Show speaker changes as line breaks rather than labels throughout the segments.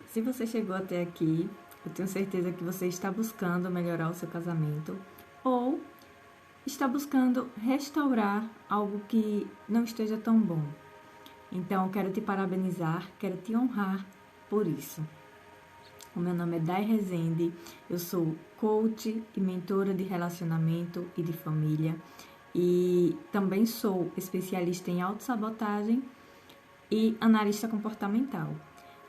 Se você chegou até aqui, eu tenho certeza que você está buscando melhorar o seu casamento ou está buscando restaurar algo que não esteja tão bom. Então, eu quero te parabenizar, quero te honrar por isso. O meu nome é Dai Rezende, eu sou coach e mentora de relacionamento e de família e também sou especialista em autossabotagem e analista comportamental.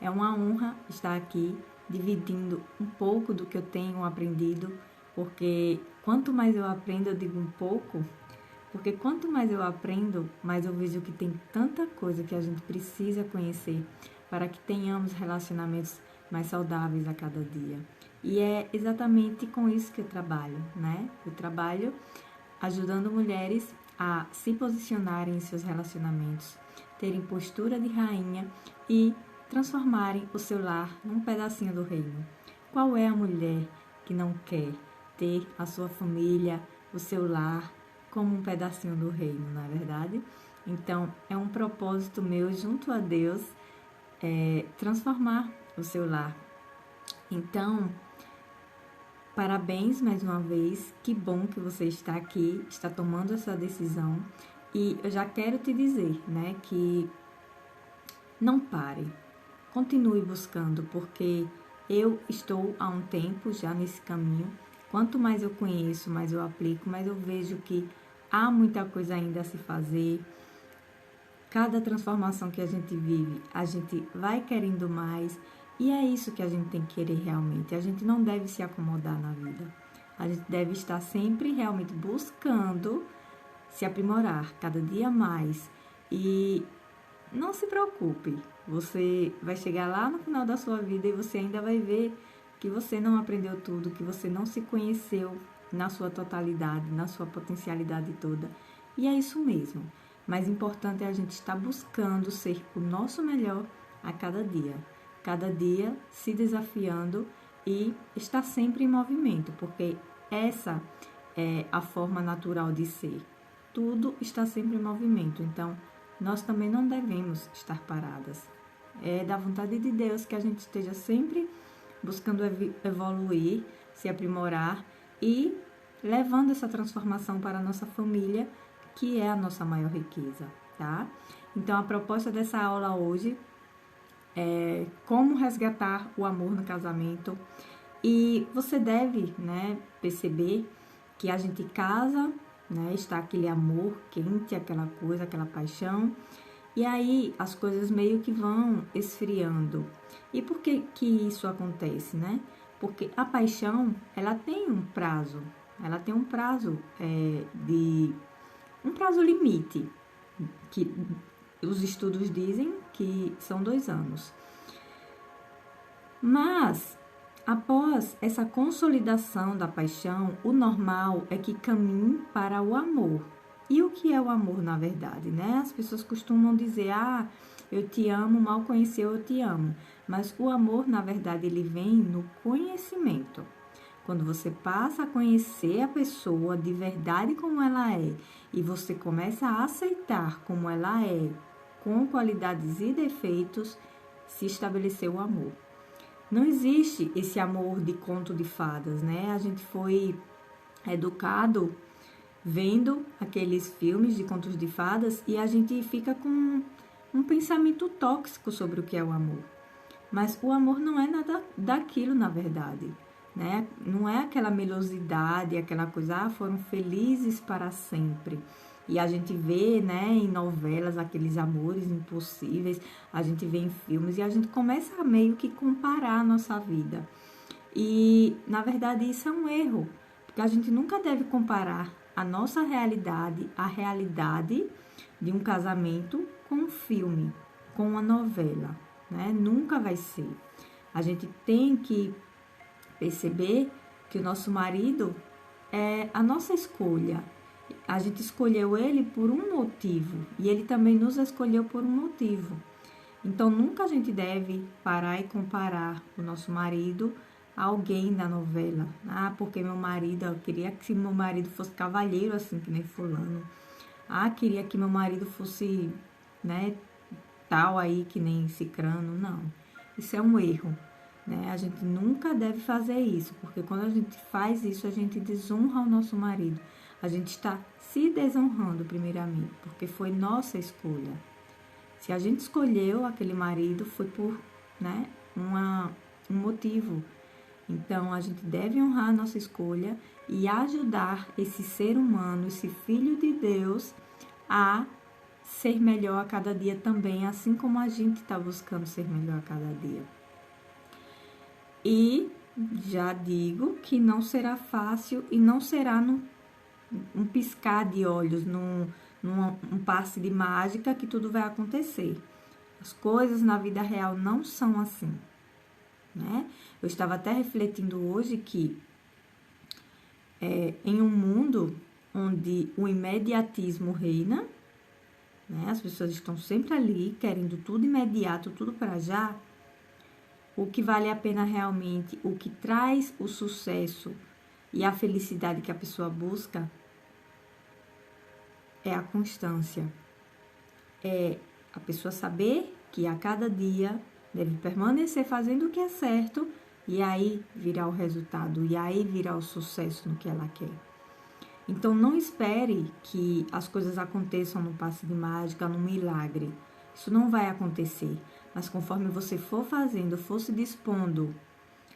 É uma honra estar aqui dividindo um pouco do que eu tenho aprendido, porque quanto mais eu aprendo, eu digo um pouco, porque quanto mais eu aprendo, mais eu vejo que tem tanta coisa que a gente precisa conhecer para que tenhamos relacionamentos mais saudáveis a cada dia. E é exatamente com isso que eu trabalho, né? Eu trabalho ajudando mulheres a se posicionarem em seus relacionamentos, terem postura de rainha e transformarem o seu lar num pedacinho do reino. Qual é a mulher que não quer ter a sua família, o seu lar, como um pedacinho do reino, não é verdade? Então, é um propósito meu, junto a Deus, transformar o seu lar. Então, parabéns mais uma vez, que bom que você está aqui, está tomando essa decisão. E eu já quero te dizer, né, que não pare, continue buscando, porque eu estou há um tempo já nesse caminho. Quanto mais eu conheço, mais eu aplico, mais eu vejo que há muita coisa ainda a se fazer. Cada transformação que a gente vive, a gente vai querendo mais. E é isso que a gente tem que querer realmente. A gente não deve se acomodar na vida. A gente deve estar sempre realmente buscando se aprimorar cada dia mais. E não se preocupe, você vai chegar lá no final da sua vida e você ainda vai ver que você não aprendeu tudo, que você não se conheceu na sua totalidade, na sua potencialidade toda. E é isso mesmo. Mais importante é a gente estar buscando ser o nosso melhor a cada dia se desafiando e estar sempre em movimento, porque essa é a forma natural de ser. Tudo está sempre em movimento, então nós também não devemos estar paradas. É da vontade de Deus que a gente esteja sempre buscando evoluir, se aprimorar e levando essa transformação para a nossa família, que é a nossa maior riqueza, tá? Então, a proposta dessa aula hoje é como resgatar o amor no casamento. E você deve, né, perceber que a gente casa, né, está aquele amor quente, aquela coisa, aquela paixão, e aí as coisas meio que vão esfriando. E por que que isso acontece, né? Porque a paixão, ela tem um prazo, um prazo limite, que os estudos dizem que são 2 anos. Mas após essa consolidação da paixão, o normal é que caminhe para o amor. E o que é o amor, na verdade, né? As pessoas costumam dizer, eu te amo, mal conheceu, eu te amo. Mas o amor, na verdade, ele vem no conhecimento. Quando você passa a conhecer a pessoa de verdade como ela é, e você começa a aceitar como ela é, com qualidades e defeitos, se estabeleceu o amor. Não existe esse amor de conto de fadas, né? A gente foi educado vendo aqueles filmes de contos de fadas e a gente fica com um pensamento tóxico sobre o que é o amor. Mas o amor não é nada daquilo, na verdade, né? Não é aquela melosidade, aquela coisa, foram felizes para sempre. E a gente vê, né, em novelas, aqueles amores impossíveis, a gente vê em filmes e a gente começa a meio que comparar a nossa vida. E, na verdade, isso é um erro, porque a gente nunca deve comparar a nossa realidade, a realidade de um casamento com um filme, com uma novela, né? Nunca vai ser. A gente tem que perceber que o nosso marido é a nossa escolha. A gente escolheu ele por um motivo e ele também nos escolheu por um motivo. Então, nunca a gente deve parar e comparar o nosso marido a alguém da novela. Porque meu marido, eu queria que meu marido fosse cavalheiro, assim, que nem fulano. Queria que meu marido fosse, né, tal aí, que nem cicrano. Não, isso é um erro. né? A gente nunca deve fazer isso, porque quando a gente faz isso, a gente desonra o nosso marido. A gente está se desonrando primeiramente, porque foi nossa escolha. Se a gente escolheu aquele marido, foi por, né, um motivo. Então, a gente deve honrar a nossa escolha e ajudar esse ser humano, esse filho de Deus, a ser melhor a cada dia também, assim como a gente está buscando ser melhor a cada dia. E já digo que não será fácil e não será um piscar de olhos, num passe de mágica que tudo vai acontecer. As coisas na vida real não são assim, né? Eu estava até refletindo hoje que em um mundo onde o imediatismo reina, né? As pessoas estão sempre ali querendo tudo imediato, tudo para já. O que vale a pena realmente, o que traz o sucesso e a felicidade que a pessoa busca é a constância. É a pessoa saber que a cada dia deve permanecer fazendo o que é certo e aí virá o resultado, e aí virá o sucesso no que ela quer. Então, não espere que as coisas aconteçam no passe de mágica, num milagre. Isso não vai acontecer. Mas conforme você for fazendo, for se dispondo,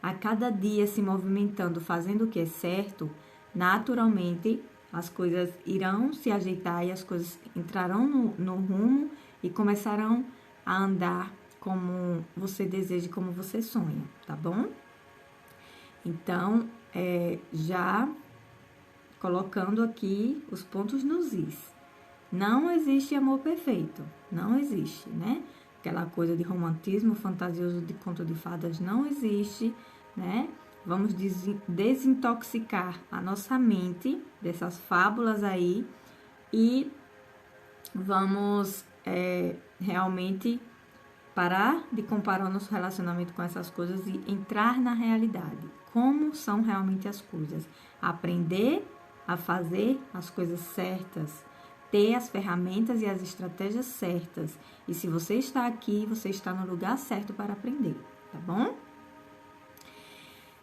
a cada dia se movimentando, fazendo o que é certo, naturalmente as coisas irão se ajeitar e as coisas entrarão no rumo e começarão a andar como você deseja e como você sonha, tá bom? Então, já colocando aqui os pontos nos is. Não existe amor perfeito, não existe, né? Aquela coisa de romantismo fantasioso de conto de fadas não existe, né? Vamos desintoxicar a nossa mente dessas fábulas aí e vamos realmente parar de comparar o nosso relacionamento com essas coisas e entrar na realidade. Como são realmente as coisas. Aprender a fazer as coisas certas, ter as ferramentas e as estratégias certas. E se você está aqui, você está no lugar certo para aprender, tá bom?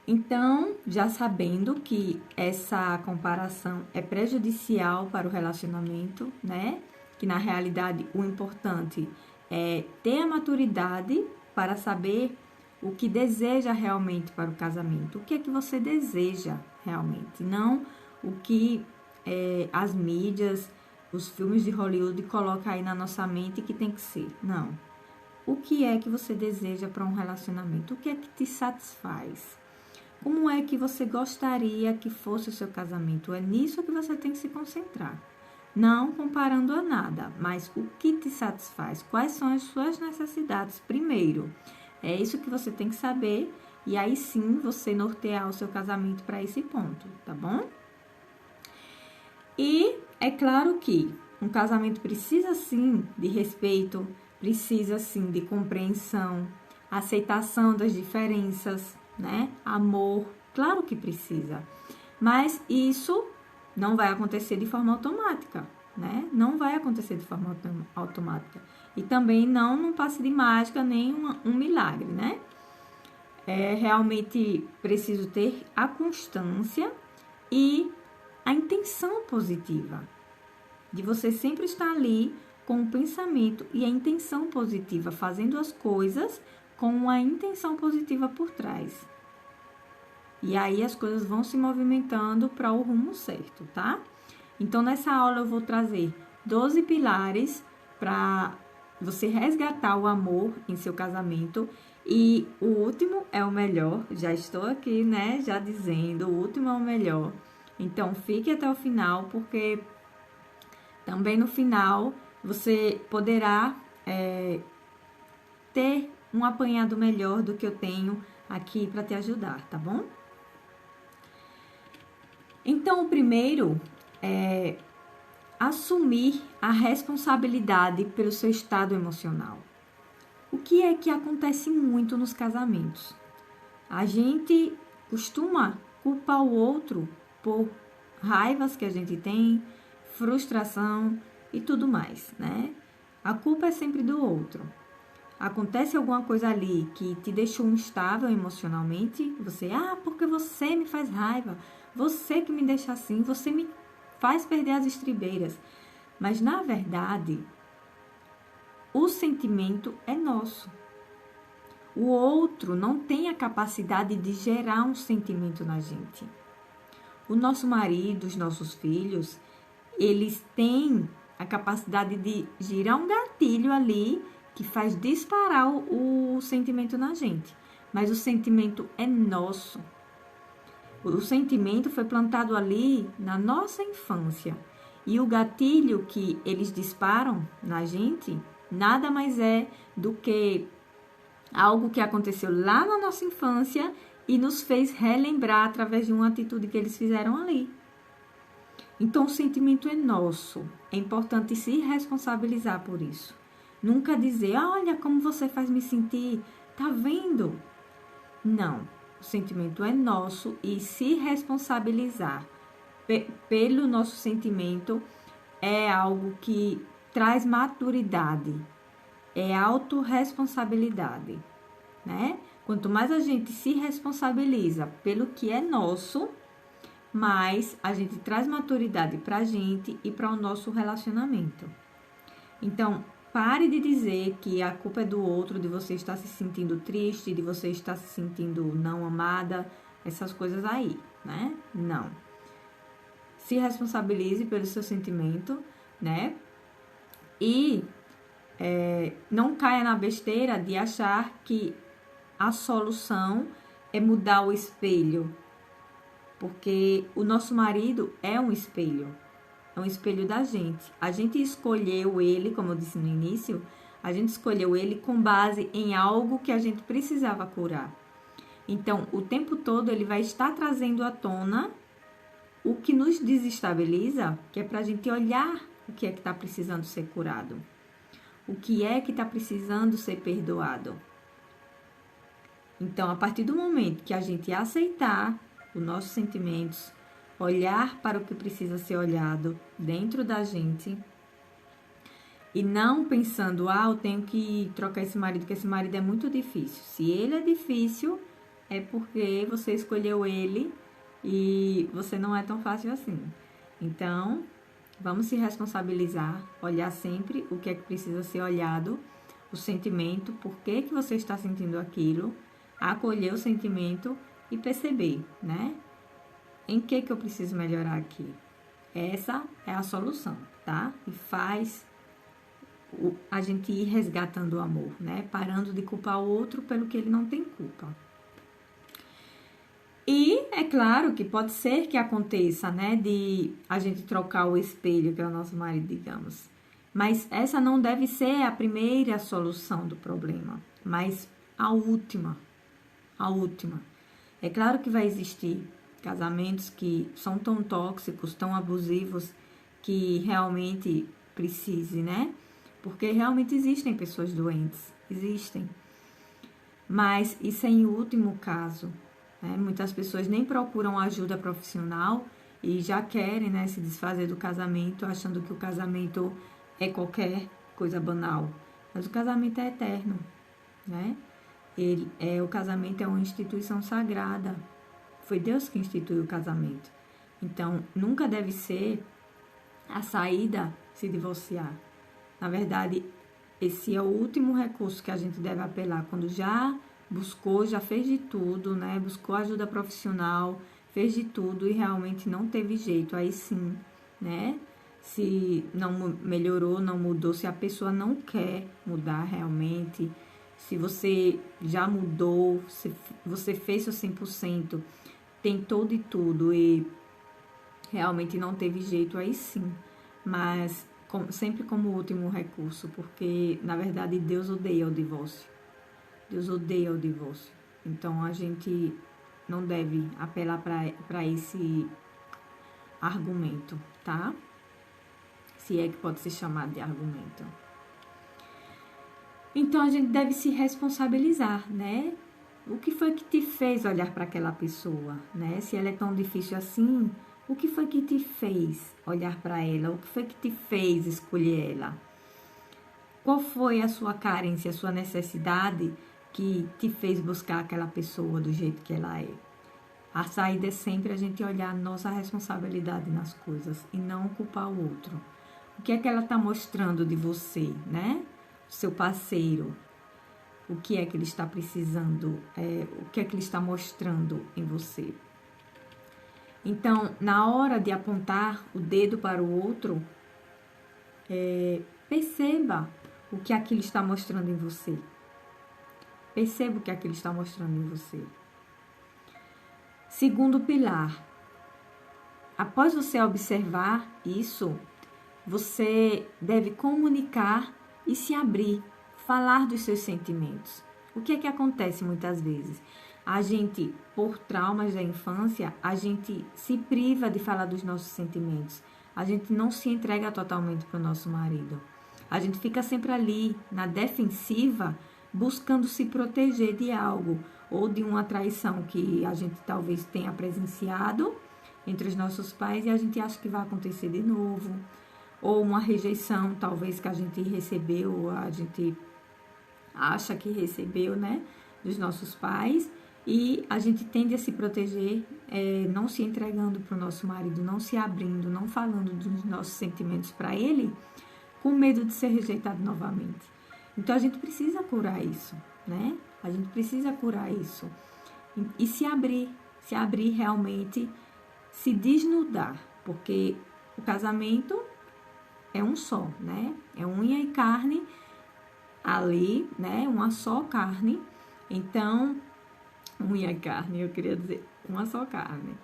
Então, já sabendo que essa comparação é prejudicial para o relacionamento, né? Que na realidade o importante é ter a maturidade para saber o que deseja realmente para o casamento. O que é que você deseja realmente, não o que as mídias, os filmes de Hollywood colocam aí na nossa mente que tem que ser. Não. O que é que você deseja para um relacionamento? O que é que te satisfaz? Como é que você gostaria que fosse o seu casamento? É nisso que você tem que se concentrar. Não comparando a nada, mas o que te satisfaz? Quais são as suas necessidades primeiro? É isso que você tem que saber e aí sim você nortear o seu casamento para esse ponto, tá bom? E é claro que um casamento precisa sim de respeito, precisa sim de compreensão, aceitação das diferenças, né? Amor, claro que precisa. Mas isso não vai acontecer de forma automática, né? Não vai acontecer de forma automática. E também não num passe de mágica, nem um milagre, né? É realmente preciso ter a constância e a intenção positiva. De você sempre estar ali com o pensamento e a intenção positiva, fazendo as coisas com a intenção positiva por trás. E aí as coisas vão se movimentando para o rumo certo, tá? Então, nessa aula eu vou trazer 12 pilares para você resgatar o amor em seu casamento. E o último é o melhor. Já estou aqui, né, já dizendo, o último é o melhor. Então, fique até o final, porque também no final você poderá ter um apanhado melhor do que eu tenho aqui para te ajudar, tá bom? Então, o primeiro é assumir a responsabilidade pelo seu estado emocional. O que é que acontece muito nos casamentos? A gente costuma culpar o outro por raivas que a gente tem, frustração e tudo mais, né? A culpa é sempre do outro. acontece alguma coisa ali que te deixou instável emocionalmente, você, porque você me faz raiva, você que me deixa assim, você me faz perder as estribeiras. Mas, na verdade, o sentimento é nosso. O outro não tem a capacidade de gerar um sentimento na gente. O nosso marido, os nossos filhos, eles têm a capacidade de girar um gatilho ali que faz disparar o sentimento na gente. Mas o sentimento é nosso. O sentimento foi plantado ali na nossa infância. E o gatilho que eles disparam na gente nada mais é do que algo que aconteceu lá na nossa infância e nos fez relembrar através de uma atitude que eles fizeram ali. Então, o sentimento é nosso. É importante se responsabilizar por isso. Nunca dizer, olha como você faz me sentir, tá vendo? Não, o sentimento é nosso e se responsabilizar pelo nosso sentimento é algo que traz maturidade, é autorresponsabilidade, né? Quanto mais a gente se responsabiliza pelo que é nosso, mais a gente traz maturidade para a gente e para o nosso relacionamento. Então, pare de dizer que a culpa é do outro, de você estar se sentindo triste, de você estar se sentindo não amada, essas coisas aí, né? Não. Se responsabilize pelo seu sentimento, né? E não caia na besteira de achar que a solução é mudar o espelho, porque o nosso marido é um espelho da gente. A gente escolheu ele, como eu disse no início, a gente escolheu ele com base em algo que a gente precisava curar. Então, o tempo todo ele vai estar trazendo à tona o que nos desestabiliza, que é para a gente olhar o que é que está precisando ser curado, o que é que está precisando ser perdoado. Então, a partir do momento que a gente aceitar os nossos sentimentos, olhar para o que precisa ser olhado dentro da gente e não pensando, eu tenho que trocar esse marido, porque esse marido é muito difícil. Se ele é difícil, é porque você escolheu ele e você não é tão fácil assim. Então, vamos se responsabilizar, olhar sempre o que é que precisa ser olhado, o sentimento, por que que você está sentindo aquilo, acolher o sentimento e perceber, né? Em que eu preciso melhorar aqui? Essa é a solução, tá? E faz a gente ir resgatando o amor, né? Parando de culpar o outro pelo que ele não tem culpa. E é claro que pode ser que aconteça, né? De a gente trocar o espelho, que é o nosso marido, digamos. Mas essa não deve ser a primeira solução do problema, mas a última. A última. É claro que vai existir casamentos que são tão tóxicos, tão abusivos, que realmente precise, né? Porque realmente existem pessoas doentes, existem. Mas isso é em último caso, né? Muitas pessoas nem procuram ajuda profissional e já querem, né, se desfazer do casamento, achando que o casamento é qualquer coisa banal. Mas o casamento é eterno, né? O casamento é uma instituição sagrada. Foi Deus que instituiu o casamento. Então, nunca deve ser a saída se divorciar. Na verdade, esse é o último recurso que a gente deve apelar. Quando já buscou, já fez de tudo, né? Buscou ajuda profissional, fez de tudo e realmente não teve jeito. Aí sim, né? Se não melhorou, não mudou, se a pessoa não quer mudar realmente, se você já mudou, se você fez seu 100%, tentou de tudo e realmente não teve jeito, aí sim. Mas sempre como último recurso, porque na verdade Deus odeia o divórcio. Deus odeia o divórcio. Então a gente não deve apelar para esse argumento, tá? Se é que pode ser chamado de argumento. Então a gente deve se responsabilizar, né? O que foi que te fez olhar para aquela pessoa, né? Se ela é tão difícil assim, o que foi que te fez olhar para ela? O que foi que te fez escolher ela? Qual foi a sua carência, a sua necessidade que te fez buscar aquela pessoa do jeito que ela é? A saída é sempre a gente olhar a nossa responsabilidade nas coisas e não culpar o outro. O que é que ela está mostrando de você, né? Seu parceiro. O que é que ele está precisando? O que é que ele está mostrando em você? Então, na hora de apontar o dedo para o outro, perceba o que aquilo está mostrando em você. Perceba o que aquilo está mostrando em você. Segundo pilar, após você observar isso, você deve comunicar e se abrir, falar dos seus sentimentos. O que é que acontece muitas vezes? A gente, por traumas da infância, a gente se priva de falar dos nossos sentimentos. A gente não se entrega totalmente para o nosso marido. A gente fica sempre ali, na defensiva, buscando se proteger de algo, ou de uma traição que a gente talvez tenha presenciado entre os nossos pais e a gente acha que vai acontecer de novo, ou uma rejeição talvez que a gente recebeu, a gente acha que recebeu, né, dos nossos pais, e a gente tende a se proteger, não se entregando para o nosso marido, não se abrindo, não falando dos nossos sentimentos para ele, com medo de ser rejeitado novamente. Então, a gente precisa curar isso, né? A gente precisa curar isso. E se abrir realmente, se desnudar, porque o casamento é um só, né? É unha e carne ali, né? Uma só carne. Então, unha e carne, eu queria dizer, uma só carne.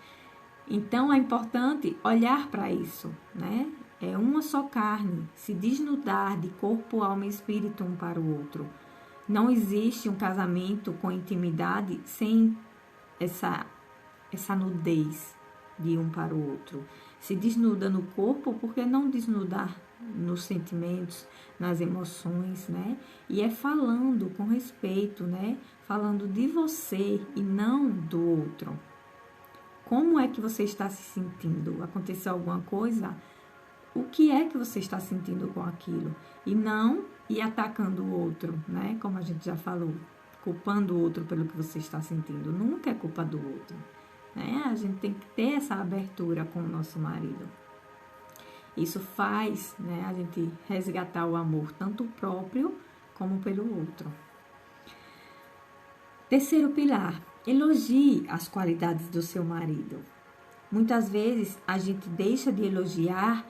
Então, é importante olhar para isso, né? É uma só carne, se desnudar de corpo, alma e espírito um para o outro. Não existe um casamento com intimidade sem essa nudez de um para o outro. Se desnuda no corpo, por que não desnudar nos sentimentos, nas emoções, né? E é falando com respeito, né? Falando de você e não do outro. Como é que você está se sentindo? Aconteceu alguma coisa? O que é que você está sentindo com aquilo? E não ir atacando o outro, né? Como a gente já falou, culpando o outro pelo que você está sentindo. Nunca é culpa do outro, né? A gente tem que ter essa abertura com o nosso marido. Isso faz, né, a gente resgatar o amor, tanto próprio como pelo outro. Terceiro pilar, elogie as qualidades do seu marido. Muitas vezes a gente deixa de elogiar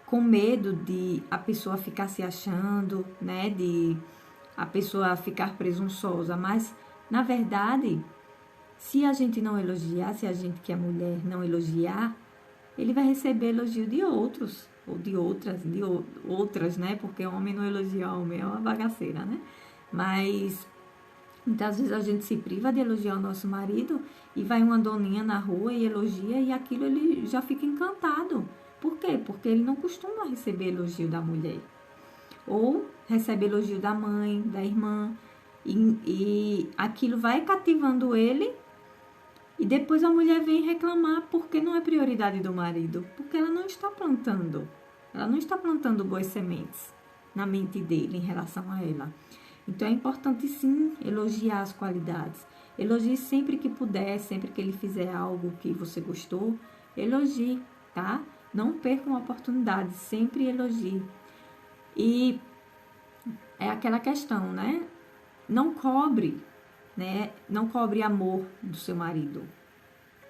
com medo de a pessoa ficar se achando, né, de a pessoa ficar presunçosa, mas na verdade, se a gente não elogiar, se a gente que é mulher não elogiar, ele vai receber elogio de outros, ou de outras, né, porque homem não elogia homem, é uma bagaceira, né, mas muitas vezes a gente se priva de elogiar o nosso marido e vai uma doninha na rua e elogia e aquilo ele já fica encantado. Por quê? Porque ele não costuma receber elogio da mulher. Ou recebe elogio da mãe, da irmã. E aquilo vai cativando ele. E depois a mulher vem reclamar porque não é prioridade do marido. Porque ela não está plantando. Ela não está plantando boas sementes na mente dele em relação a ela. Então é importante sim elogiar as qualidades. Elogie sempre que puder, sempre que ele fizer algo que você gostou. Elogie, tá? Não perca uma oportunidade, sempre elogie. E é aquela questão, né? Não cobre, né? Não cobre amor do seu marido.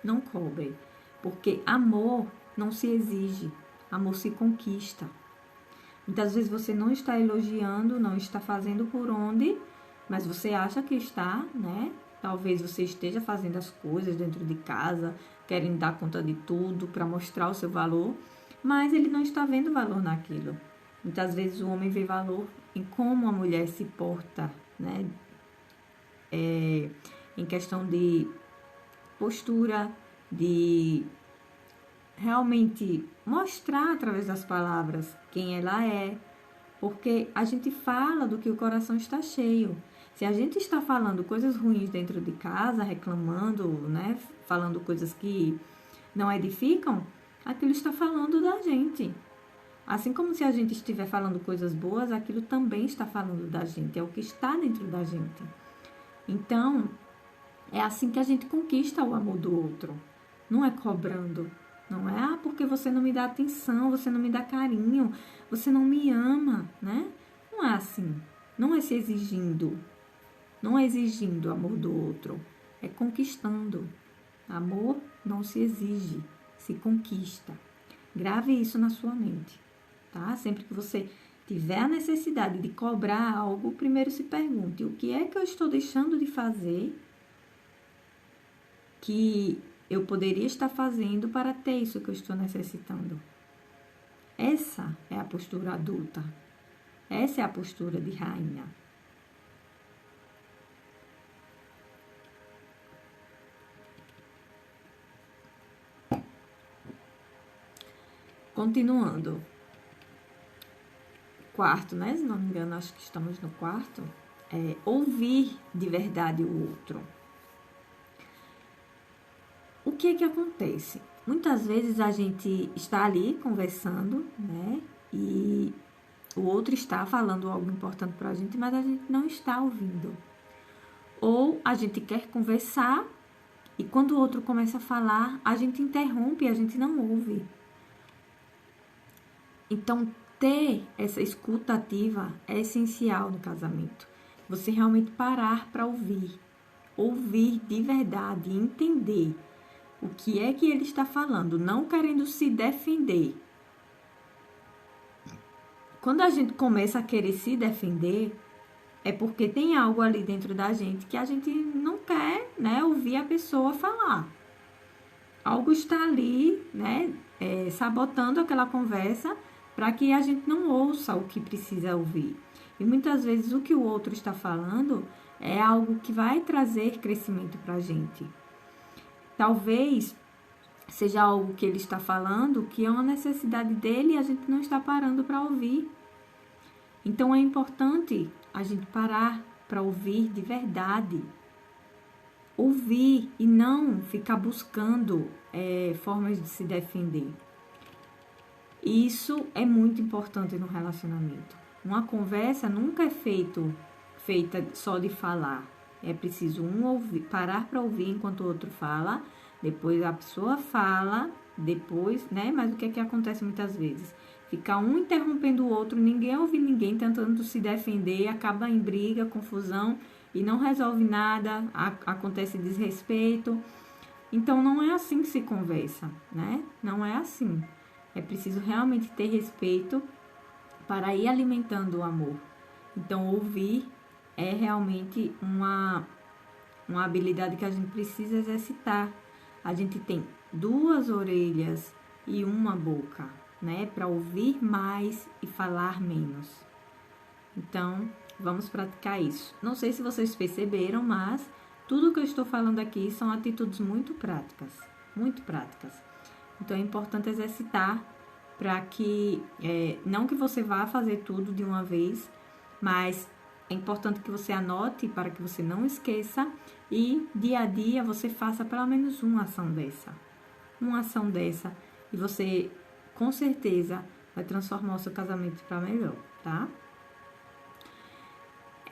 Não cobre. Porque amor não se exige, amor se conquista. Muitas vezes você não está elogiando, não está fazendo por onde, mas você acha que está, né? Talvez você esteja fazendo as coisas dentro de casa, querendo dar conta de tudo para mostrar o seu valor, mas ele não está vendo valor naquilo. Muitas vezes o homem vê valor em como a mulher se porta, né? Em questão de postura, de realmente mostrar através das palavras quem ela é, porque a gente fala do que o coração está cheio. Se a gente está falando coisas ruins dentro de casa, reclamando, né, falando coisas que não edificam, aquilo está falando da gente. Assim como se a gente estiver falando coisas boas, aquilo também está falando da gente, é o que está dentro da gente. Então, é assim que a gente conquista o amor do outro. Não é cobrando. Não é, porque você não me dá atenção, você não me dá carinho, você não me ama, né? Não é assim. Não é se exigindo. Não é exigindo o amor do outro. É conquistando. Amor não se exige, se conquista. Grave isso na sua mente, tá? Sempre que você tiver a necessidade de cobrar algo, primeiro se pergunte: o que é que eu estou deixando de fazer que eu poderia estar fazendo para ter isso que eu estou necessitando? Essa é a postura adulta. Essa é a postura de rainha. Continuando. Quarto, né? Se não me engano, acho que estamos no quarto. Ouvir de verdade o outro. O que é que acontece? Muitas vezes a gente está ali conversando, né? E o outro está falando algo importante para a gente, mas a gente não está ouvindo. Ou a gente quer conversar e quando o outro começa a falar, a gente interrompe e a gente não ouve. Então, ter essa escuta ativa é essencial no casamento. Você realmente parar para ouvir. Ouvir de verdade, entender o que é que ele está falando, não querendo se defender. Quando a gente começa a querer se defender, é porque tem algo ali dentro da gente que a gente não quer, né, ouvir a pessoa falar. Algo está ali, né, sabotando aquela conversa para que a gente não ouça o que precisa ouvir. E muitas vezes o que o outro está falando é algo que vai trazer crescimento para a gente. Talvez seja algo que ele está falando que é uma necessidade dele e a gente não está parando para ouvir. Então é importante a gente parar para ouvir de verdade. Ouvir e não ficar buscando formas de se defender. Isso é muito importante no relacionamento. Uma conversa nunca é feita só de falar. É preciso parar para ouvir enquanto o outro fala, depois a pessoa fala, depois, né? Mas o que é que acontece muitas vezes? Fica um interrompendo o outro, ninguém ouve ninguém tentando se defender, acaba em briga, confusão e não resolve nada, acontece desrespeito. Então não é assim que se conversa, né? Não é assim. É preciso realmente ter respeito para ir alimentando o amor. Então, ouvir é realmente uma habilidade que a gente precisa exercitar. A gente tem 2 orelhas e uma boca, né? Para ouvir mais e falar menos. Então, vamos praticar isso. Não sei se vocês perceberam, mas tudo que eu estou falando aqui são atitudes muito práticas. Muito práticas. Então, é importante exercitar para que, não que você vá fazer tudo de uma vez, mas é importante que você anote para que você não esqueça e dia a dia você faça pelo menos uma ação dessa. Uma ação dessa e você, com certeza, vai transformar o seu casamento para melhor, tá?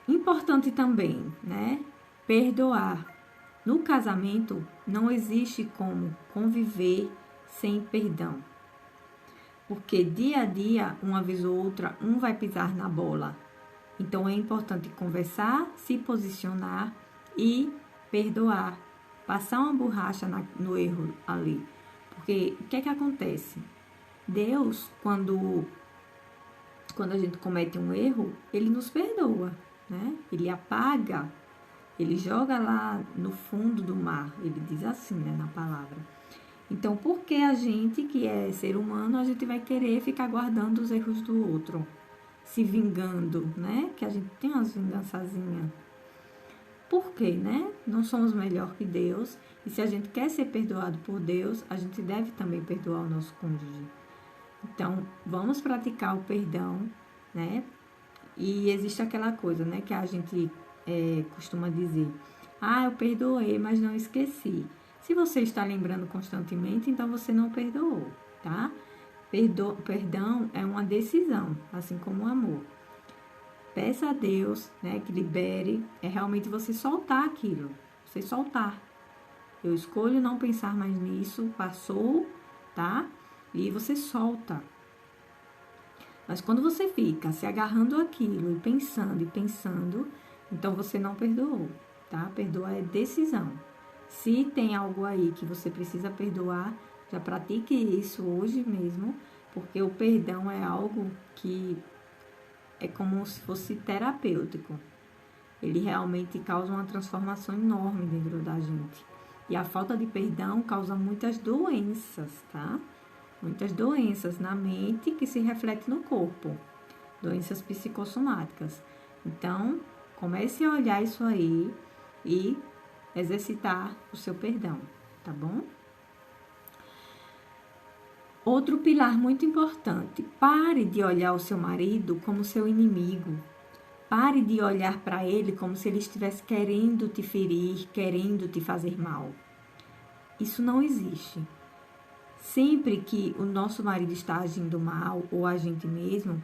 Importante também, né? Perdoar. No casamento, não existe como conviver sem perdão. Porque dia a dia, uma vez ou outra, um vai pisar na bola. Então, é importante conversar, se posicionar e perdoar. Passar uma borracha no erro ali. Porque o que é que acontece? Deus, quando a gente comete um erro, Ele nos perdoa, né? Ele apaga, Ele joga lá no fundo do mar. Ele diz assim, né, na palavra. Então, por que a gente, que é ser humano, a gente vai querer ficar guardando os erros do outro? Se vingando, né? Que a gente tem umas vingançazinhas. Por quê, né? Não somos melhor que Deus. E se a gente quer ser perdoado por Deus, a gente deve também perdoar o nosso cônjuge. Então, vamos praticar o perdão, né? E existe aquela coisa, né? Que a gente costuma dizer. Eu perdoei, mas não esqueci. Se você está lembrando constantemente, então você não perdoou, tá? Perdão é uma decisão, assim como o amor. Peça a Deus, né, que libere, é realmente você soltar aquilo, você soltar. Eu escolho não pensar mais nisso, passou, tá? E você solta. Mas quando você fica se agarrando àquilo e pensando, então você não perdoou, tá? Perdoar é decisão. Se tem algo aí que você precisa perdoar, já pratique isso hoje mesmo, porque o perdão é algo que é como se fosse terapêutico. Ele realmente causa uma transformação enorme dentro da gente. E a falta de perdão causa muitas doenças, tá? Muitas doenças na mente que se refletem no corpo. Doenças psicossomáticas. Então, comece a olhar isso aí e exercitar o seu perdão, tá bom? Outro pilar muito importante, pare de olhar o seu marido como seu inimigo. Pare de olhar para ele como se ele estivesse querendo te ferir, querendo te fazer mal. Isso não existe. Sempre que o nosso marido está agindo mal, ou a gente mesmo,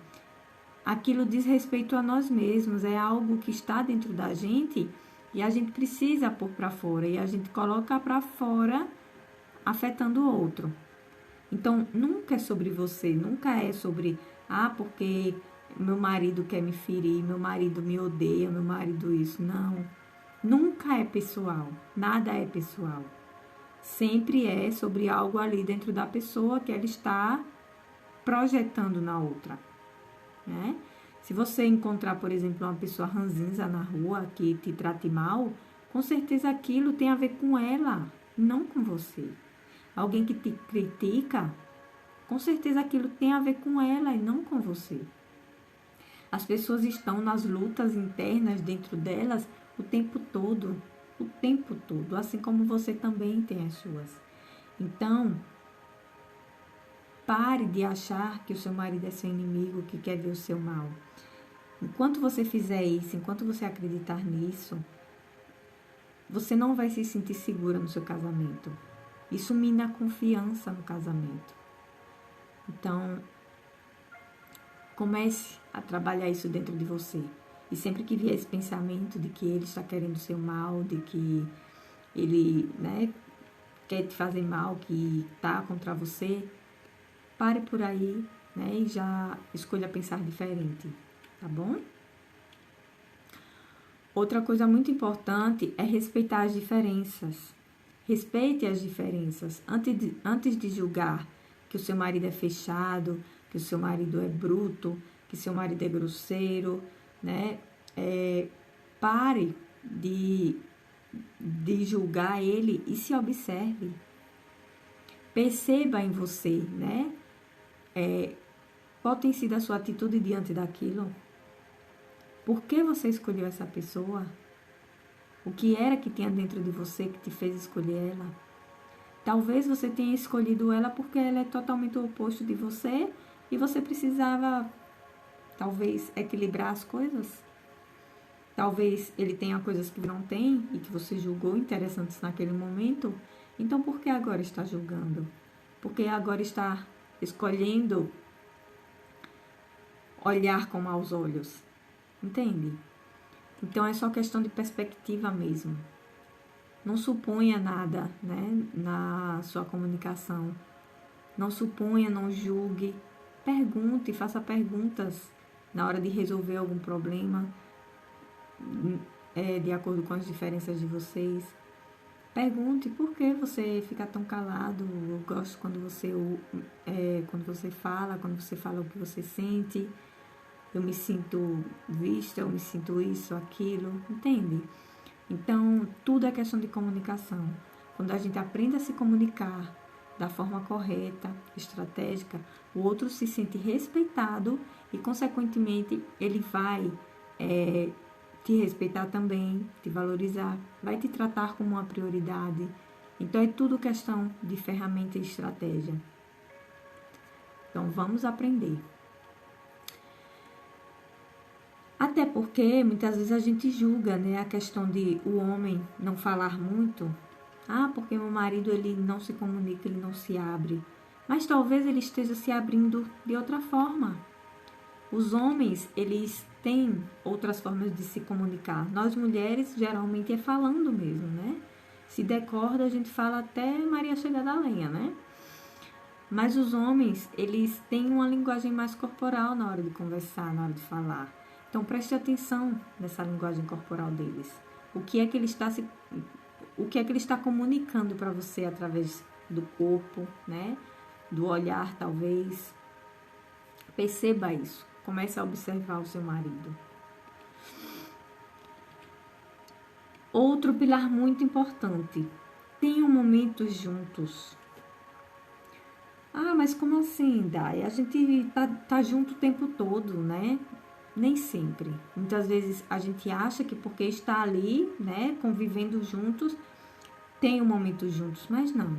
aquilo diz respeito a nós mesmos, é algo que está dentro da gente e a gente precisa pôr para fora, e a gente coloca para fora afetando o outro. Então, nunca é sobre você, nunca é sobre, porque meu marido quer me ferir, meu marido me odeia, meu marido isso. Não, nunca é pessoal, nada é pessoal. Sempre é sobre algo ali dentro da pessoa que ela está projetando na outra, né? Se você encontrar, por exemplo, uma pessoa ranzinza na rua que te trate mal, com certeza aquilo tem a ver com ela, não com você. Alguém que te critica, com certeza aquilo tem a ver com ela e não com você. As pessoas estão nas lutas internas dentro delas o tempo todo, assim como você também tem as suas. Então, pare de achar que o seu marido é seu inimigo, que quer ver o seu mal. Enquanto você fizer isso, enquanto você acreditar nisso, você não vai se sentir segura no seu casamento. Isso mina a confiança no casamento. Então, comece a trabalhar isso dentro de você. E sempre que vier esse pensamento de que ele está querendo seu mal, de que ele, quer te fazer mal, que está contra você, pare por aí, e já escolha pensar diferente, tá bom? Outra coisa muito importante é respeitar as diferenças. Respeite as diferenças. Antes de julgar que o seu marido é fechado, que o seu marido é bruto, que o seu marido é grosseiro, pare de julgar ele e se observe. Perceba em você, qual tem sido a sua atitude diante daquilo? Por que você escolheu essa pessoa? O que era que tinha dentro de você que te fez escolher ela? Talvez você tenha escolhido ela porque ela é totalmente o oposto de você e você precisava, talvez, equilibrar as coisas. Talvez ele tenha coisas que não tem e que você julgou interessantes naquele momento. Então, por que agora está julgando? Por que agora está escolhendo olhar com maus olhos? Entende? Então, é só questão de perspectiva mesmo. Não suponha nada, na sua comunicação. Não suponha, não julgue. Pergunte, faça perguntas na hora de resolver algum problema, de acordo com as diferenças de vocês. Pergunte por que você fica tão calado. Eu gosto quando você fala o que você sente. Eu me sinto vista, eu me sinto isso, aquilo, entende? Então, tudo é questão de comunicação. Quando a gente aprende a se comunicar da forma correta, estratégica, o outro se sente respeitado e, consequentemente, ele vai te respeitar também, te valorizar, vai te tratar como uma prioridade. Então, é tudo questão de ferramenta e estratégia. Então, vamos aprender. Até porque, muitas vezes, a gente julga, a questão de o homem não falar muito. Porque meu marido, ele não se comunica, ele não se abre. mas talvez ele esteja se abrindo de outra forma. Os homens, eles têm outras formas de se comunicar. Nós mulheres, geralmente, é falando mesmo, né? Se der corda, a gente fala até Maria chegar da lenha, né? Mas os homens, eles têm uma linguagem mais corporal na hora de conversar, na hora de falar. Então, preste atenção nessa linguagem corporal deles. O que é que ele está comunicando para você através do corpo, né? Do olhar, talvez. Perceba isso. Comece a observar o seu marido. Outro pilar muito importante. Tenham momentos juntos. Ah, mas como assim, Dai? A gente tá junto o tempo todo, né? Nem sempre. Muitas vezes a gente acha que porque está ali, né, convivendo juntos, tem um momento juntos, mas não.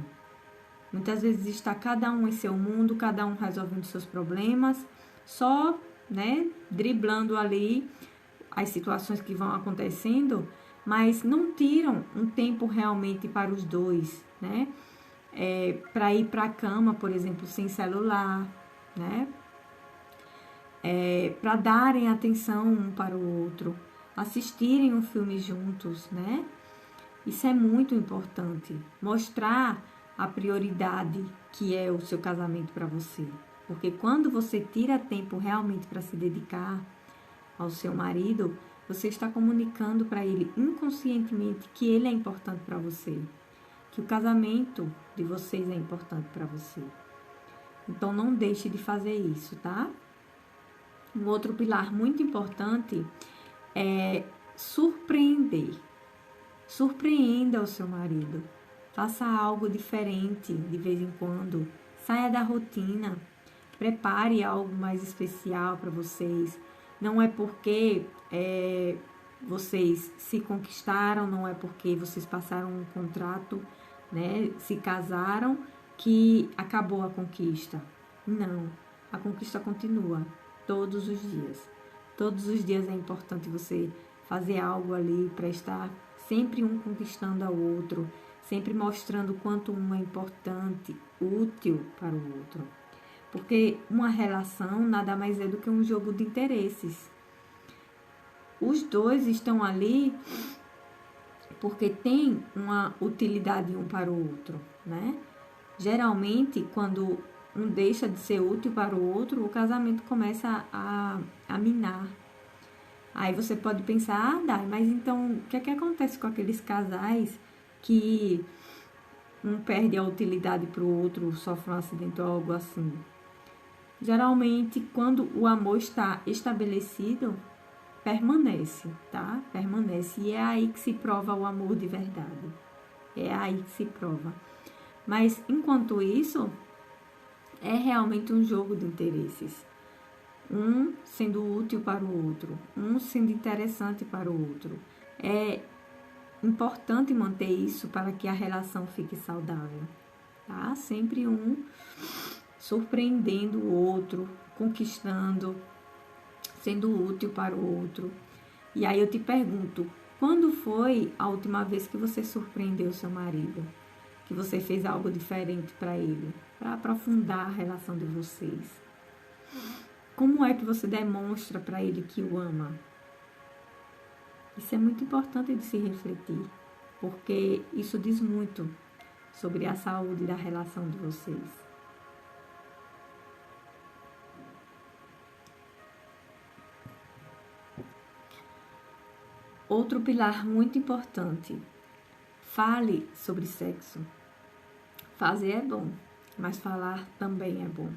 Muitas vezes está cada um em seu mundo, cada um resolvendo seus problemas, só, né, driblando ali as situações que vão acontecendo, mas não tiram um tempo realmente para os dois, né? Para ir para a cama, por exemplo, sem celular, né? Para darem atenção um para o outro, assistirem um filme juntos, né? Isso é muito importante. Mostrar a prioridade que é o seu casamento para você. Porque quando você tira tempo realmente para se dedicar ao seu marido, você está comunicando para ele inconscientemente que ele é importante para você. Que o casamento de vocês é importante para você. Então, não deixe de fazer isso, tá? Um outro pilar muito importante é surpreender. Surpreenda o seu marido. Faça algo diferente de vez em quando. Saia da rotina. Prepare algo mais especial para vocês. Não é porque vocês se conquistaram, não é porque vocês passaram um contrato, né, se casaram, que acabou a conquista. Não, a conquista continua todos os dias. Todos os dias é importante você fazer algo ali para estar sempre um conquistando ao outro, sempre mostrando o quanto um é importante, útil para o outro. Porque uma relação nada mais é do que um jogo de interesses. Os dois estão ali porque tem uma utilidade um para o outro, né? Geralmente, quando um deixa de ser útil para o outro, o casamento começa a minar. Aí você pode pensar, Dai, mas então, o que é que acontece com aqueles casais que um perde a utilidade para o outro, sofre um acidente ou algo assim? Geralmente, quando o amor está estabelecido, permanece, tá? Permanece. E é aí que se prova o amor de verdade. É aí que se prova. Mas, enquanto isso, é realmente um jogo de interesses. Um sendo útil para o outro, um sendo interessante para o outro. É importante manter isso para que a relação fique saudável, tá? Sempre um surpreendendo o outro, conquistando, sendo útil para o outro. E aí eu te pergunto, quando foi a última vez que você surpreendeu seu marido? Que você fez algo diferente para ele, para aprofundar a relação de vocês? Como é que você demonstra para ele que o ama? Isso é muito importante de se refletir, porque isso diz muito sobre a saúde da relação de vocês. Outro pilar muito importante. Fale sobre sexo. Fazer é bom, mas falar também é bom.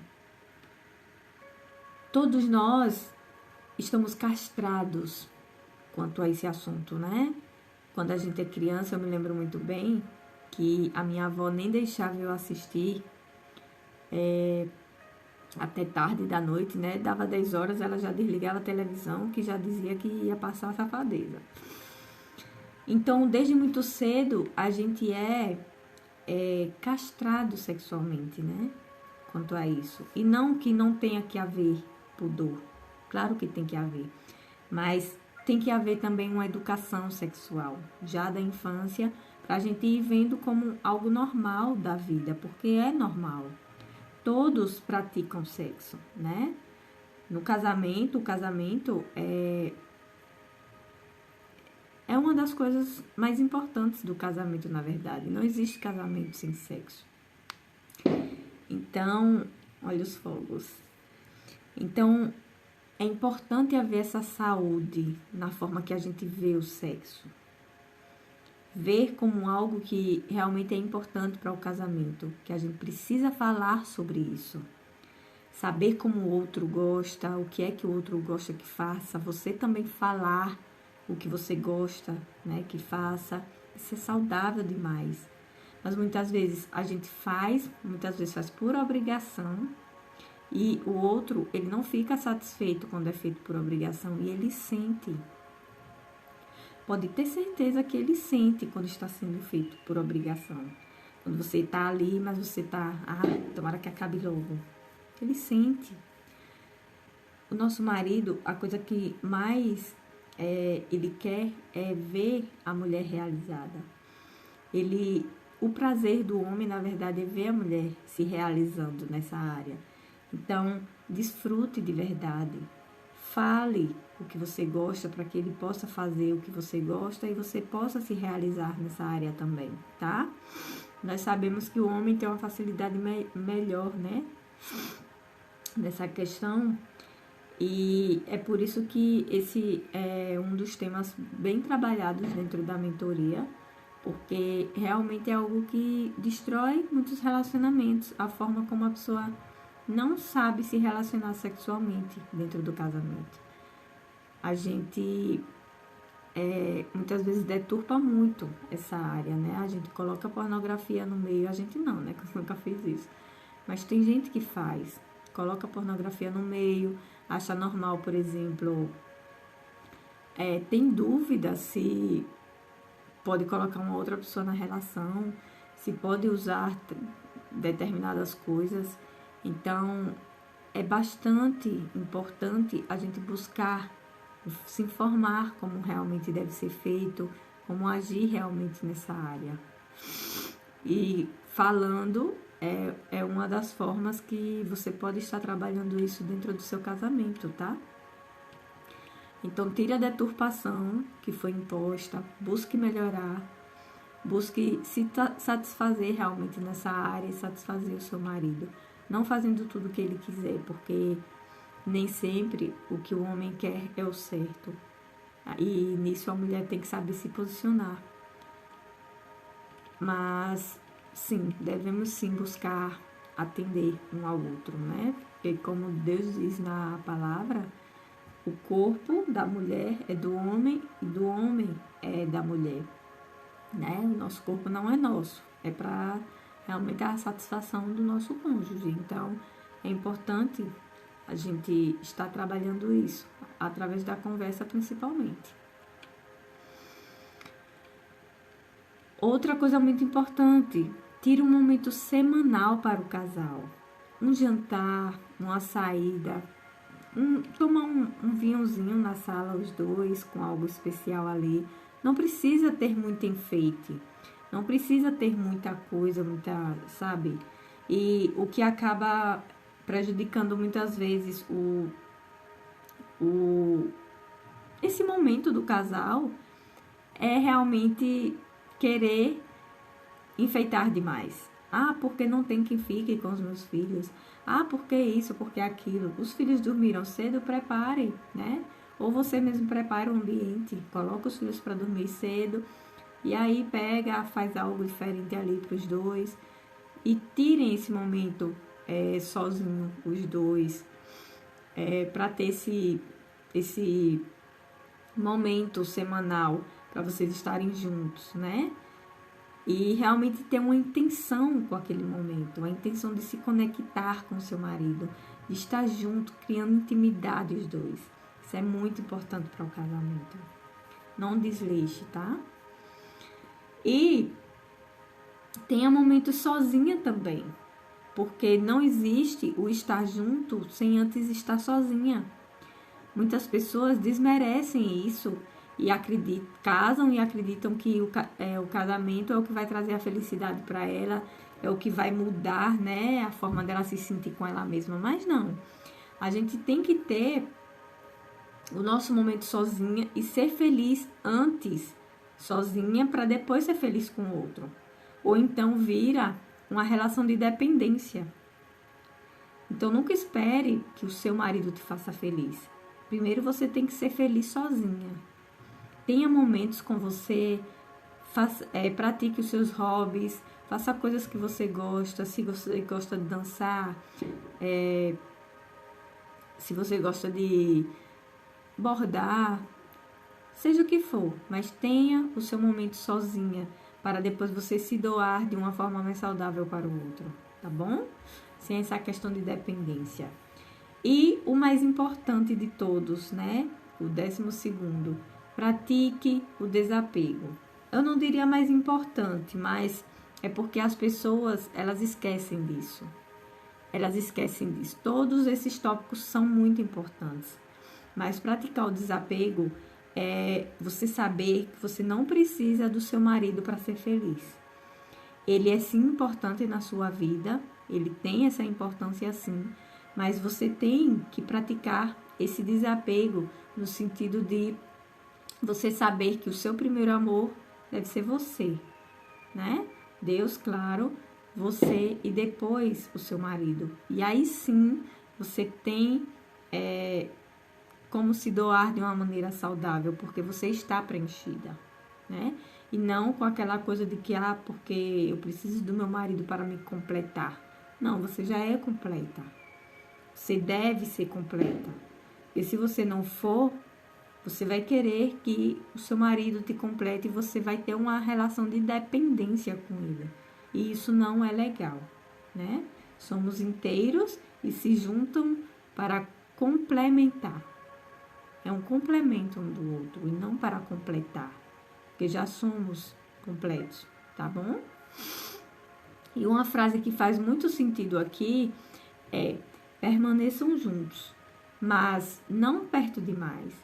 Todos nós estamos castrados quanto a esse assunto, né? Quando a gente é criança, eu me lembro muito bem que a minha avó nem deixava eu assistir até tarde da noite, né? Dava 10 horas, ela já desligava a televisão, que já dizia que ia passar a safadeza. Então, desde muito cedo, a gente é castrado sexualmente, né? Quanto a isso. E não que não tenha que haver pudor. Claro que tem que haver. Mas tem que haver também uma educação sexual, já da infância, para a gente ir vendo como algo normal da vida, porque é normal. todos praticam sexo, né? No casamento, o casamento é uma das coisas mais importantes do casamento, na verdade. Não existe casamento sem sexo. Então, olha os fogos. Então, é importante haver essa saúde na forma que a gente vê o sexo. Ver como algo que realmente é importante para o casamento, que a gente precisa falar sobre isso. Saber como o outro gosta, o que é que o outro gosta que faça, você também falar o que você gosta, né, que faça. Isso é saudável demais. Mas muitas vezes a gente faz, muitas vezes faz por obrigação, e o outro, ele não fica satisfeito quando é feito por obrigação, e ele sente. Pode ter certeza que ele sente quando está sendo feito por obrigação. Quando você está ali, mas você está, tomara que acabe logo. Ele sente. O nosso marido, a coisa que mais ele quer é ver a mulher realizada. O prazer do homem, na verdade, é ver a mulher se realizando nessa área. Então, desfrute de verdade. Fale o que você gosta para que ele possa fazer o que você gosta e você possa se realizar nessa área também, tá? Nós sabemos que o homem tem uma facilidade melhor, né? Nessa questão. E é por isso que esse é um dos temas bem trabalhados dentro da mentoria, porque realmente é algo que destrói muitos relacionamentos, a forma como a pessoa não sabe se relacionar sexualmente dentro do casamento. A gente muitas vezes deturpa muito essa área, né? A gente coloca pornografia no meio, a gente não, né? Que eu nunca fiz isso. Mas tem gente que faz, coloca pornografia no meio, acha normal, por exemplo, tem dúvida se pode colocar uma outra pessoa na relação, se pode usar determinadas coisas. Então, é bastante importante a gente buscar se informar como realmente deve ser feito, como agir realmente nessa área. E falando é uma das formas que você pode estar trabalhando isso dentro do seu casamento, tá? Então, tire a deturpação que foi imposta, busque melhorar, busque se satisfazer realmente nessa área e satisfazer o seu marido. Não fazendo tudo o que ele quiser, porque nem sempre o que o homem quer é o certo. E nisso a mulher tem que saber se posicionar. Mas, sim, devemos sim buscar atender um ao outro, né? Porque como Deus diz na palavra, o corpo da mulher é do homem e do homem é da mulher, né? O nosso corpo não é nosso, é para realmente a satisfação do nosso cônjuge. Então, é importante a gente estar trabalhando isso, através da conversa principalmente. Outra coisa muito importante, tire um momento semanal para o casal. Um jantar, uma saída, tomar um vinhozinho na sala, os dois, com algo especial ali. Não precisa ter muito enfeite. Não precisa ter muita coisa, sabe? E o que acaba prejudicando muitas vezes esse momento do casal é realmente querer enfeitar demais. Porque não tem quem fique com os meus filhos. Porque isso, porque aquilo. Os filhos dormiram cedo, prepare, né? Ou você mesmo prepara o ambiente, coloca os filhos para dormir cedo. E aí faz algo diferente ali para os dois. E tirem esse momento sozinho, os dois. Para ter esse momento semanal para vocês estarem juntos, né? E realmente ter uma intenção com aquele momento. Uma intenção de se conectar com o seu marido. De estar junto, criando intimidade os dois. Isso é muito importante para o casamento. Não desleixe, tá? E tenha momentos sozinha também, porque não existe o estar junto sem antes estar sozinha. Muitas pessoas desmerecem isso e casam e acreditam que o casamento é o que vai trazer a felicidade para ela, é o que vai mudar, né, a forma dela se sentir com ela mesma. Mas não, a gente tem que ter o nosso momento sozinha e ser feliz antes sozinha para depois ser feliz com o outro. Ou então vira uma relação de dependência. Então nunca espere que o seu marido te faça feliz. Primeiro você tem que ser feliz sozinha. Tenha momentos com você, pratique os seus hobbies, faça coisas que você gosta. Se você gosta de dançar, se você gosta de bordar, seja o que for, mas tenha o seu momento sozinha, para depois você se doar de uma forma mais saudável para o outro, tá bom? Sem essa questão de dependência. E o mais importante de todos, né? O 12º, pratique o desapego. Eu não diria mais importante, mas é porque as pessoas, elas esquecem disso. Elas esquecem disso. Todos esses tópicos são muito importantes. Mas praticar o desapego é você saber que você não precisa do seu marido para ser feliz. Ele é sim importante na sua vida, ele tem essa importância sim, mas você tem que praticar esse desapego no sentido de você saber que o seu primeiro amor deve ser você, né? Deus, claro, você e depois o seu marido. E aí sim você tem como se doar de uma maneira saudável, porque você está preenchida, né? E não com aquela coisa de que, porque eu preciso do meu marido para me completar. Não, você já é completa. Você deve ser completa. E se você não for, você vai querer que o seu marido te complete e você vai ter uma relação de dependência com ele. E isso não é legal, né? Somos inteiros e se juntam para complementar. É um complemento um do outro e não para completar, porque já somos completos, tá bom? E uma frase que faz muito sentido aqui é: permaneçam juntos, mas não perto demais,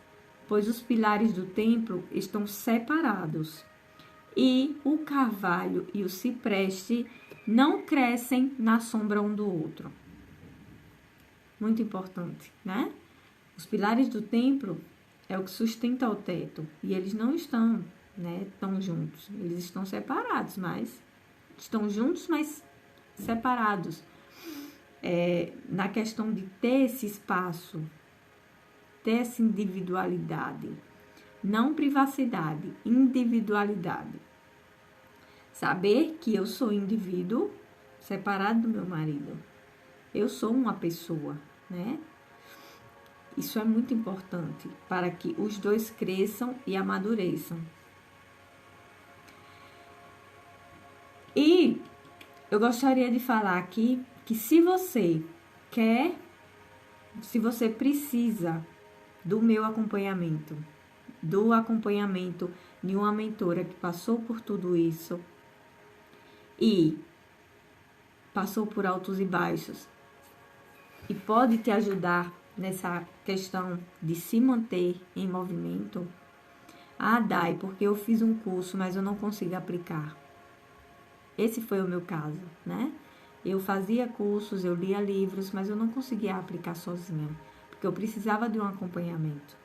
pois os pilares do templo estão separados e o carvalho e o cipreste não crescem na sombra um do outro. Muito importante, né? Os pilares do templo é o que sustenta o teto e eles não estão, né, tão juntos. Eles estão separados, mas estão juntos, mas separados. Na questão de ter esse espaço, ter essa individualidade, não privacidade, individualidade. Saber que eu sou indivíduo separado do meu marido. Eu sou uma pessoa, né? Isso é muito importante para que os dois cresçam e amadureçam. E eu gostaria de falar aqui que se você precisa do meu acompanhamento, do acompanhamento de uma mentora que passou por tudo isso e passou por altos e baixos e pode te ajudar nessa questão de se manter em movimento. Dai, porque eu fiz um curso, mas eu não consigo aplicar. Esse foi o meu caso, né? Eu fazia cursos, eu lia livros, mas eu não conseguia aplicar sozinha, porque eu precisava de um acompanhamento.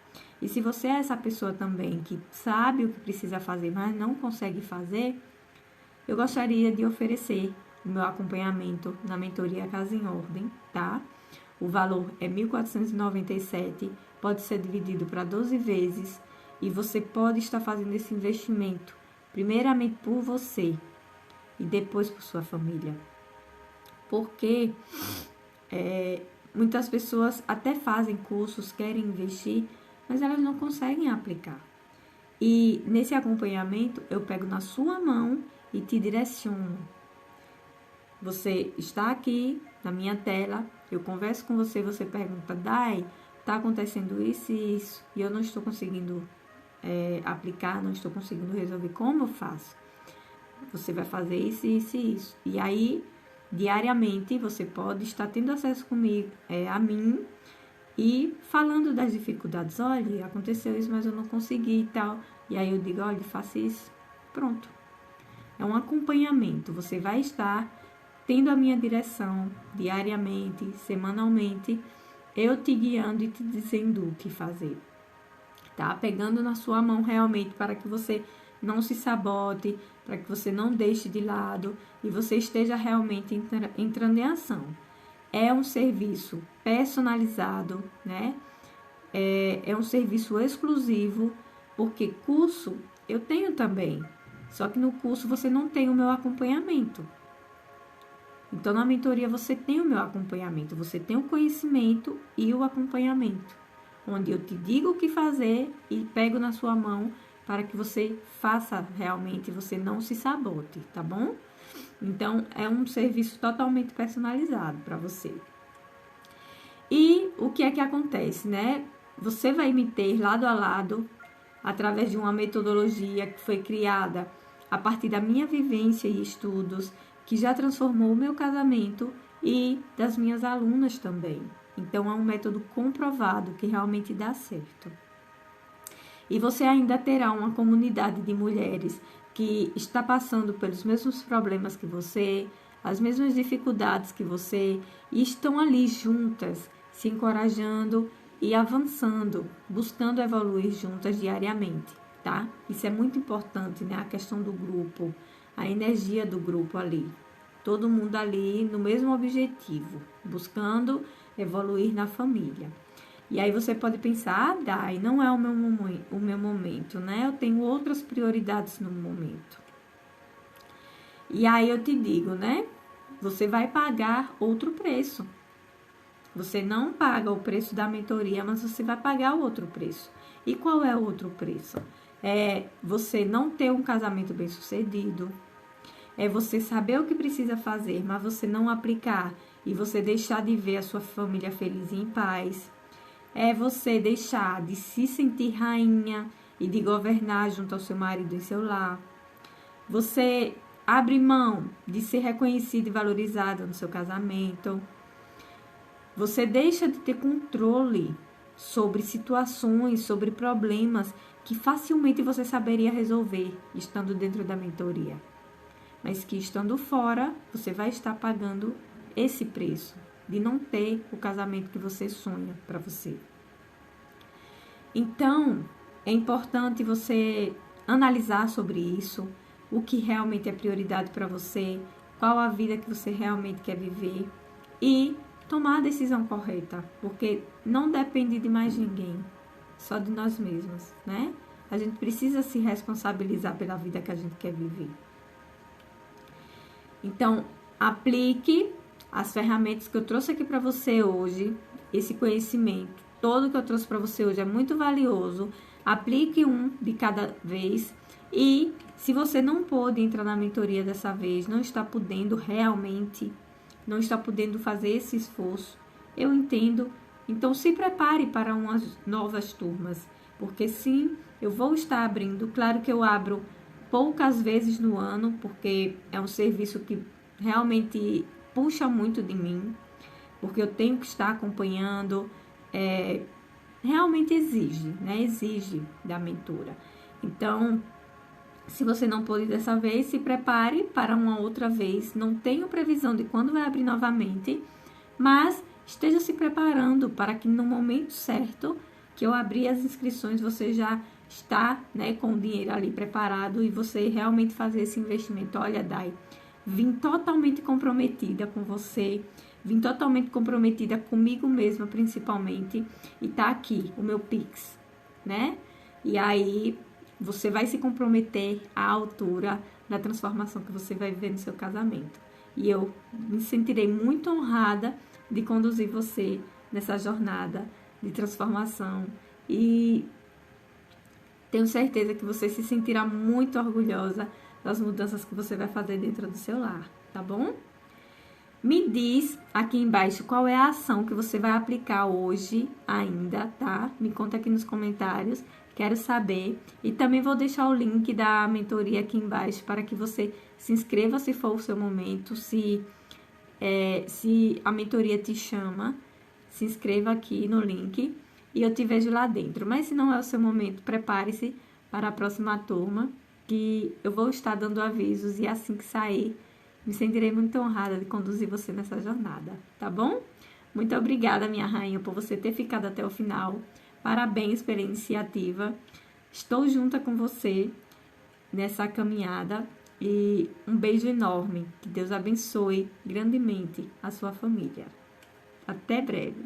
E se você é essa pessoa também que sabe o que precisa fazer, mas não consegue fazer, eu gostaria de oferecer o meu acompanhamento na mentoria Casa em Ordem, tá? O valor é R$ 1.497, pode ser dividido para 12 vezes e você pode estar fazendo esse investimento, primeiramente por você e depois por sua família. Porque muitas pessoas até fazem cursos, querem investir, mas elas não conseguem aplicar. E nesse acompanhamento eu pego na sua mão e te direciono. Você está aqui na minha tela, eu converso com você, você pergunta: Dai, está acontecendo isso e isso, e eu não estou conseguindo aplicar, não estou conseguindo resolver, como eu faço? Você vai fazer isso, isso e isso. E aí, diariamente, você pode estar tendo acesso comigo, a mim, E falando das dificuldades, olha, aconteceu isso, mas eu não consegui e tal. E aí eu digo, olha, faça isso. Pronto. É um acompanhamento. Você vai estar tendo a minha direção diariamente, semanalmente, eu te guiando e te dizendo o que fazer. Tá? Pegando na sua mão realmente para que você não se sabote, para que você não deixe de lado e você esteja realmente entrando em ação. É um serviço personalizado, né? É um serviço exclusivo, porque curso eu tenho também. Só que no curso você não tem o meu acompanhamento. Então, na mentoria você tem o meu acompanhamento, você tem o conhecimento e o acompanhamento, onde eu te digo o que fazer e pego na sua mão para que você faça realmente, você não se sabote, tá bom? Então, é um serviço totalmente personalizado para você. E o que é que acontece, né? Você vai me ter lado a lado, através de uma metodologia que foi criada a partir da minha vivência e estudos, que já transformou o meu casamento e das minhas alunas também. Então, é um método comprovado que realmente dá certo. E você ainda terá uma comunidade de mulheres que está passando pelos mesmos problemas que você, as mesmas dificuldades que você, e estão ali juntas, se encorajando e avançando, buscando evoluir juntas diariamente, tá? Isso é muito importante, né? A questão do grupo, a energia do grupo ali. Todo mundo ali no mesmo objetivo, buscando evoluir na família. E aí você pode pensar, Dai, não é o meu momento, né? Eu tenho outras prioridades no momento. E aí eu te digo, né? Você vai pagar outro preço. Você não paga o preço da mentoria, mas você vai pagar o outro preço. E qual é o outro preço? É você não ter um casamento bem-sucedido. É você saber o que precisa fazer, mas você não aplicar e você deixar de ver a sua família feliz e em paz. É você deixar de se sentir rainha e de governar junto ao seu marido em seu lar. Você abre mão de ser reconhecida e valorizada no seu casamento. Você deixa de ter controle sobre situações, sobre problemas que facilmente você saberia resolver estando dentro da mentoria. Mas que estando fora, você vai estar pagando esse preço de não ter o casamento que você sonha para você. Então, é importante você analisar sobre isso, o que realmente é prioridade para você, qual a vida que você realmente quer viver e tomar a decisão correta, porque não depende de mais ninguém, só de nós mesmos, né? A gente precisa se responsabilizar pela vida que a gente quer viver. Então, aplique as ferramentas que eu trouxe aqui para você hoje, esse conhecimento todo que eu trouxe para você hoje é muito valioso. Aplique um de cada vez e se você não pôde entrar na mentoria dessa vez, não está podendo realmente, não está podendo fazer esse esforço, eu entendo. Então, se prepare para umas novas turmas, porque sim, eu vou estar abrindo. Claro que eu abro poucas vezes no ano, porque é um serviço que realmente puxa muito de mim, porque eu tenho que estar acompanhando, realmente exige, né? Exige da mentora. Então, se você não pôde dessa vez, se prepare para uma outra vez. Não tenho previsão de quando vai abrir novamente, mas esteja se preparando para que no momento certo que eu abrir as inscrições, você já está, né, com o dinheiro ali preparado e você realmente fazer esse investimento. Olha, Dai, vim totalmente comprometida com você, vim totalmente comprometida comigo mesma, principalmente, e tá aqui o meu Pix, né? E aí você vai se comprometer à altura da transformação que você vai viver no seu casamento. E eu me sentirei muito honrada de conduzir você nessa jornada de transformação e tenho certeza que você se sentirá muito orgulhosa das mudanças que você vai fazer dentro do seu lar, tá bom? Me diz aqui embaixo qual é a ação que você vai aplicar hoje ainda, tá? Me conta aqui nos comentários, quero saber. E também vou deixar o link da mentoria aqui embaixo para que você se inscreva se for o seu momento, se a mentoria te chama. se inscreva aqui no link e eu te vejo lá dentro. Mas se não é o seu momento, prepare-se para a próxima turma, que eu vou estar dando avisos e assim que sair, me sentirei muito honrada de conduzir você nessa jornada, tá bom? Muito obrigada, minha rainha, por você ter ficado até o final. Parabéns pela iniciativa. Estou junta com você nessa caminhada e um beijo enorme. Que Deus abençoe grandemente a sua família. Até breve.